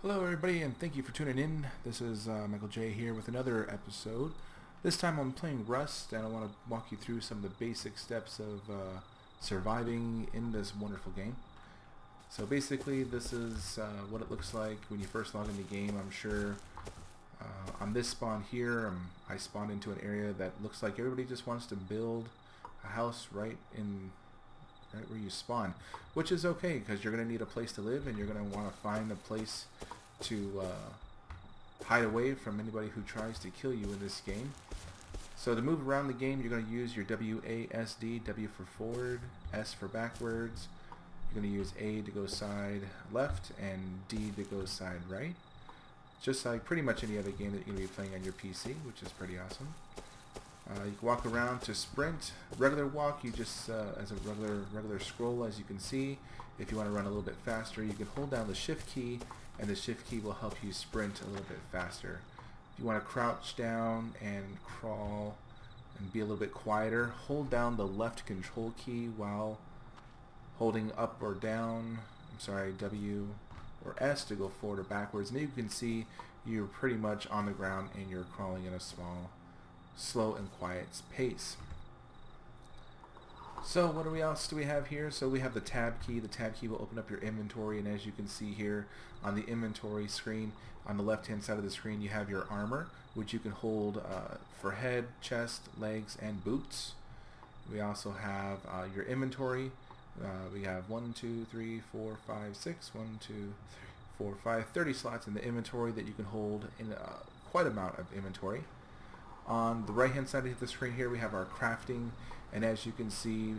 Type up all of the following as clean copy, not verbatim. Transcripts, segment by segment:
Hello everybody and thank you for tuning in. This is Michael J here with another episode. This time I'm playing Rust and I want to walk you through some of the basic steps of surviving in this wonderful game. So basically this is what it looks like when you first log in the game. I'm sure on this spawn here I spawned into an area that looks like everybody just wants to build a house right where you spawn, which is okay because you're going to need a place to live and you're going to want to find a place to hide away from anybody who tries to kill you in this game. So to move around the game, you're going to use your WASD, W for forward, S for backwards. You're going to use A to go side left and D to go side right. Just like pretty much any other game that you're going to be playing on your PC, which is pretty awesome. You can walk around to sprint. Regular walk, you just as a regular scroll, as you can see. If you want to run a little bit faster, you can hold down the shift key and the shift key will help you sprint a little bit faster. If you want to crouch down and crawl and be a little bit quieter, hold down the left control key while holding up or down, W or S to go forward or backwards, and then you can see you're pretty much on the ground and you're crawling in a slow and quiet pace. So what else do we have here? So we have the tab key. The tab key will open up your inventory, and as you can see here on the inventory screen on the left hand side of the screen you have your armor, which you can hold for head, chest, legs, and boots. We also have your inventory. We have 1, 2, 3, 4, 5, 6, 1, 2, 3, 4, 5, 30 slots in the inventory that you can hold in quite amount of inventory. On the right hand side of the screen here we have our crafting, and as you can see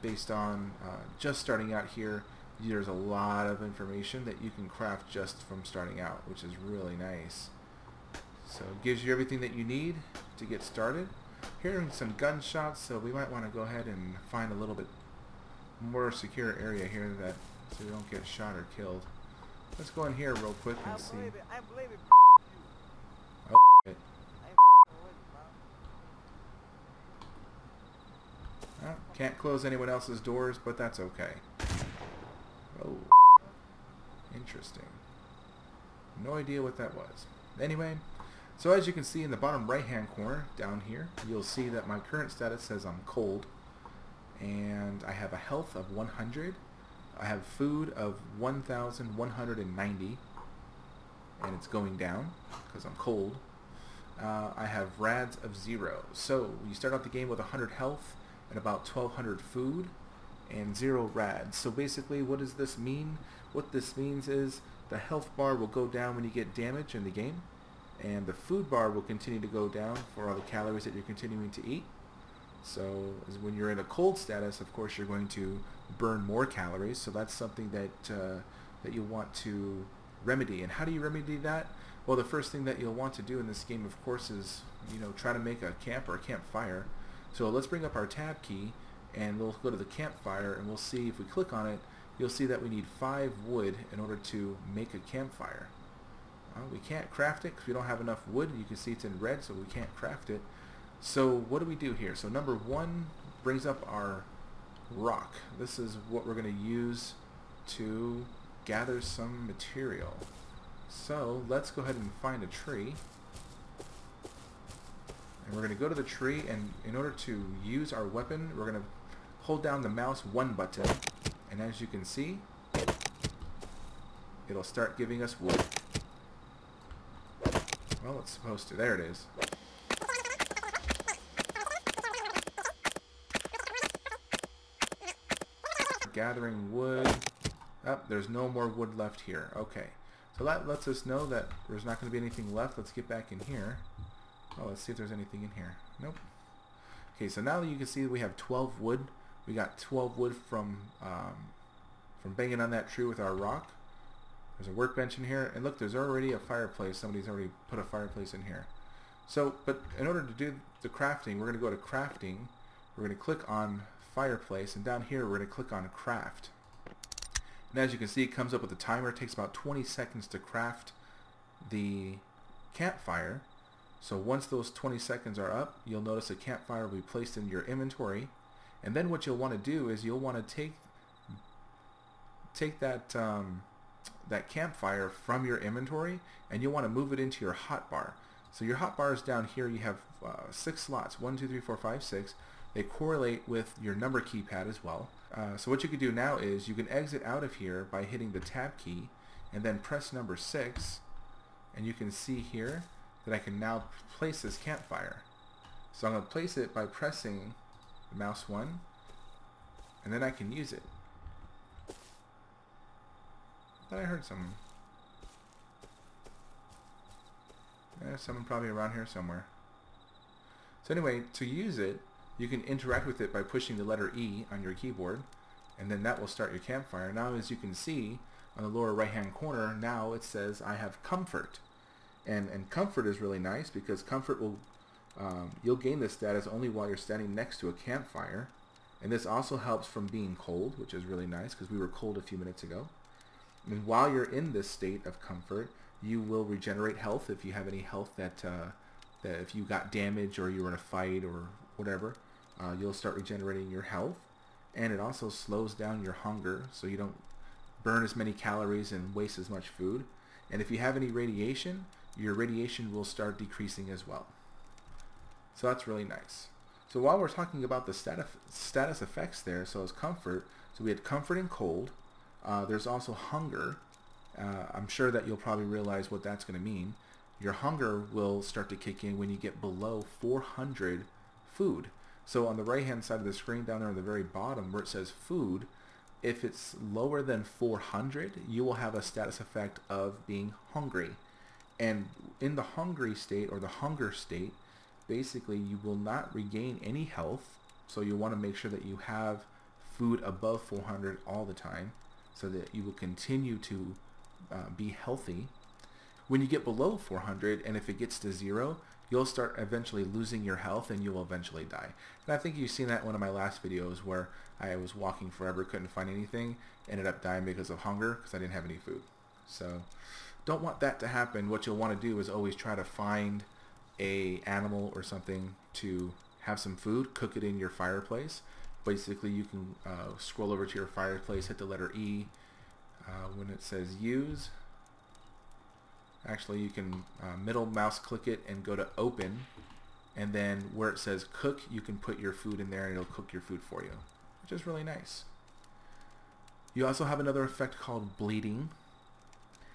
based on just starting out here, there's a lot of information that you can craft just from starting out, which is really nice. So it gives you everything that you need to get started. Hearing some gunshots, so we might want to go ahead and find a little bit more secure area here so we don't get shot or killed. Let's go in here real quick and see. I believe it. Oh, shit. Well, can't close anyone else's doors, but that's okay. Oh, interesting. No idea what that was. Anyway, so as you can see in the bottom right hand corner down here, you'll see that my current status says I'm cold, and I have a health of 100. I have food of 1,190, and it's going down because I'm cold. I have rads of 0. So you start out the game with 100 health and about 1,200 food and 0 rads. So basically, what does this mean? What this means is the health bar will go down when you get damage in the game, and the food bar will continue to go down for all the calories that you're continuing to eat. So when you're in a cold status, of course, you're going to burn more calories. So that's something that you want to remedy. And how do you remedy that? Well, the first thing that you'll want to do in this game, of course, is try to make a camp or a campfire. So let's bring up our tab key and we'll go to the campfire, and we'll see if we click on it, you'll see that we need 5 wood in order to make a campfire. We can't craft it because we don't have enough wood. You can see it's in red, so we can't craft it. So what do we do here? So number 1 brings up our rock. This is what we're going to use to gather some material. So let's go ahead and find a tree. And we're going to go to the tree, and in order to use our weapon, we're going to hold down the mouse 1 button. And as you can see, it'll start giving us wood. Well, it's supposed to. There it is. Gathering wood. Oh, there's no more wood left here. Okay. So that lets us know that there's not going to be anything left. Let's get back in here. Oh, let's see if there's anything in here. Nope. Okay, so now you can see we have 12 wood. We got 12 wood from banging on that tree with our rock. There's a workbench in here, and look, there's already a fireplace. Somebody's already put a fireplace in here. So, but in order to do the crafting, we're going to go to crafting. We're going to click on fireplace, and down here we're going to click on craft. And as you can see, it comes up with a timer. It takes about 20 seconds to craft the campfire. So once those 20 seconds are up, you'll notice a campfire will be placed in your inventory. And then what you'll want to do is you'll want to take that that campfire from your inventory, and you'll want to move it into your hotbar. So your hotbar is down here. You have 6 slots, 1, 2, 3, 4, 5, 6. They correlate with your number keypad as well. So what you can do now is you can exit out of here by hitting the tab key and then press number 6, and you can see here that I can now place this campfire. So I'm going to place it by pressing the mouse 1, and then I can use it. I thought I heard someone. There's someone probably around here somewhere. So anyway, to use it, you can interact with it by pushing the letter E on your keyboard, and then that will start your campfire. Now, as you can see on the lower right hand corner, now it says I have comfort. And comfort is really nice because comfort will you'll gain this status only while you're standing next to a campfire, and this also helps from being cold, which is really nice because we were cold a few minutes ago. And while you're in this state of comfort, you will regenerate health if you have any health that if you got damage or you were in a fight or whatever, you'll start regenerating your health. And it also slows down your hunger so you don't burn as many calories and waste as much food. And if you have any radiation, your radiation will start decreasing as well. So that's really nice. So while we're talking about the status effects there, so it's comfort. So we had comfort and cold. There's also hunger. I'm sure that you'll probably realize what that's going to mean. Your hunger will start to kick in when you get below 400 food. So on the right hand side of the screen down there on the very bottom where it says food, if it's lower than 400, you will have a status effect of being hungry. And in the hungry state or the hunger state, basically you will not regain any health. So you want to make sure that you have food above 400 all the time so that you will continue to be healthy. When you get below 400, and if it gets to 0, you'll start eventually losing your health and you will eventually die. And I think you've seen that in one of my last videos where I was walking forever, couldn't find anything, ended up dying because of hunger because I didn't have any food. So don't want that to happen. What you'll want to do is always try to find a animal or something to have some food, cook it in your fireplace. Basically you can scroll over to your fireplace, hit the letter E. When it says use, actually you can middle mouse click it and go to open, and then where it says cook, you can put your food in there and it'll cook your food for you, which is really nice. You also have another effect called bleeding,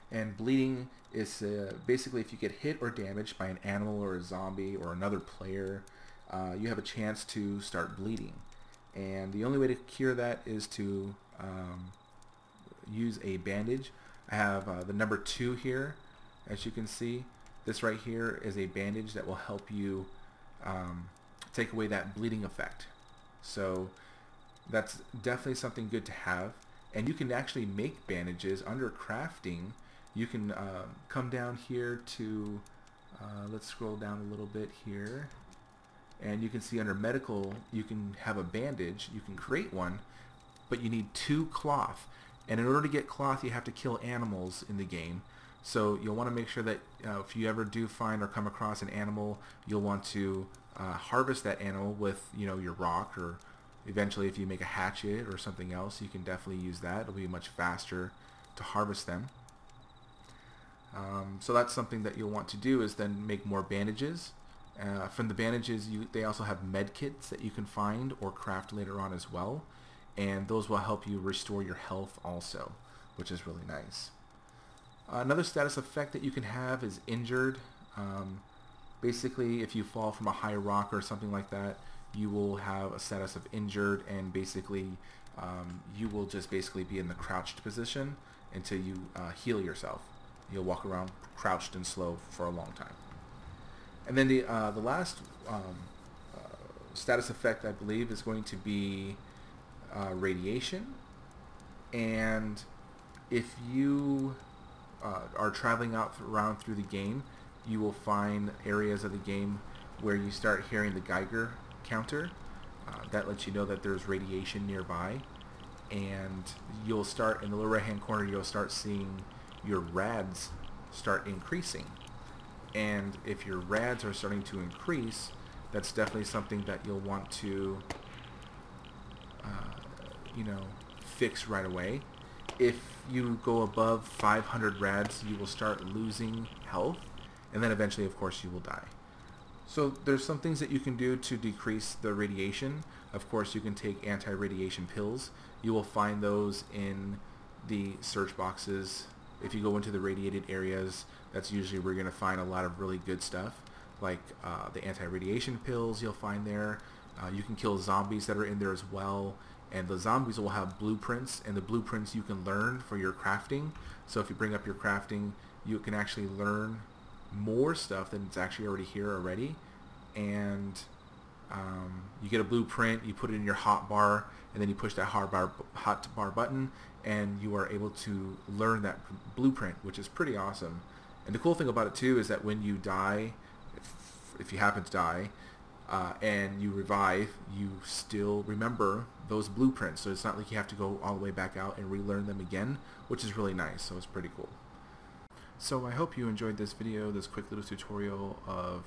and bleeding is basically if you get hit or damaged by an animal or a zombie or another player, you have a chance to start bleeding, and the only way to cure that is to use a bandage. I have the number 2 here. As you can see, this right here is a bandage that will help you take away that bleeding effect. So that's definitely something good to have. And you can actually make bandages under crafting. You can come down here to, let's scroll down a little bit here. And you can see under medical, you can have a bandage. You can create one, but you need 2 cloth. And in order to get cloth, you have to kill animals in the game. So you'll want to make sure that if you ever do find or come across an animal, you'll want to harvest that animal with your rock, or eventually if you make a hatchet or something else, you can definitely use that. It'll be much faster to harvest them. So that's something that you'll want to do, is then make more bandages. From the bandages, they also have med kits that you can find or craft later on as well. And those will help you restore your health also, which is really nice. Another status effect that you can have is injured. Basically, if you fall from a high rock or something like that, you will have a status of injured, and basically you will just basically be in the crouched position until you heal yourself. You'll walk around crouched and slow for a long time. And then the last status effect, I believe, is going to be radiation. And if you are traveling around through the game, you will find areas of the game where you start hearing the Geiger counter. That lets you know that there's radiation nearby, and you'll start in the lower right hand corner, you'll start seeing your rads start increasing. And if your rads are starting to increase, that's definitely something that you'll want to fix right away. If you go above 500 rads, you will start losing health, and then eventually, of course, you will die. So there's some things that you can do to decrease the radiation. Of course, you can take anti-radiation pills. You will find those in the search boxes. If you go into the radiated areas, that's usually where you're going to find a lot of really good stuff, like the anti-radiation pills you'll find there. You can kill zombies that are in there as well, and the zombies will have blueprints, and the blueprints you can learn for your crafting. So if you bring up your crafting, you can actually learn more stuff than it's actually already here already. And you get a blueprint, you put it in your hotbar, and then you push that hotbar button, and you are able to learn that blueprint, which is pretty awesome. And the cool thing about it too is that when you die, if you happen to die, and you revive, you still remember those blueprints. So it's not like you have to go all the way back out and relearn them again, which is really nice. So it's pretty cool. So I hope you enjoyed this video, this quick little tutorial of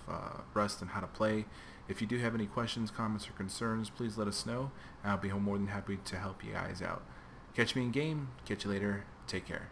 Rust and how to play. If you do have any questions, comments, or concerns, please let us know. I'll be more than happy to help you guys out. Catch me in game. Catch you later. Take care.